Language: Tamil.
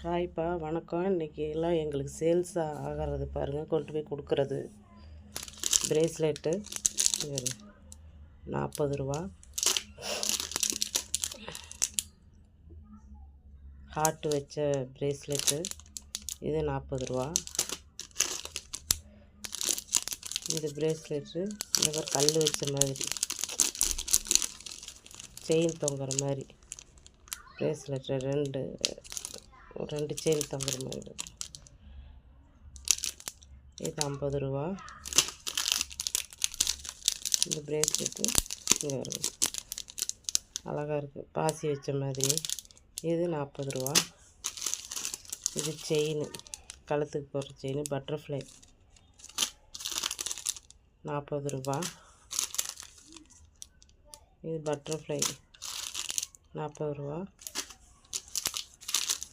ஹாய்ப்பா, வணக்கம். இன்றைக்கி எல்லாம் எங்களுக்கு சேல்ஸ் ஆகிறது பாருங்கள், கொண்டு போய் கொடுக்குறது. பிரேஸ்லெட்டு 40 ரூபா, ஹார்ட் வச்ச பிரேஸ்லெட்டு இது 40 ரூபா. இந்த பிரேஸ்லெட்டு இந்த மாதிரி கல் வச்ச மாதிரி செயின் தொங்குற மாதிரி பிரேஸ்லெட்டு ரெண்டு செயின் தொங்குற மாதிரி இது 50 ரூபா. இந்த பிரேஸ்லெட்டு இங்கே வரும், அழகாக இருக்குது, பாசி வச்ச மாதிரி. இது 40 ரூபா. இது செயின், கழுத்துக்கு போடுற செயின் பட்டர்ஃப்ளை 40 ரூபா. இது பட்டர்ஃப்ளை 40 ரூபா.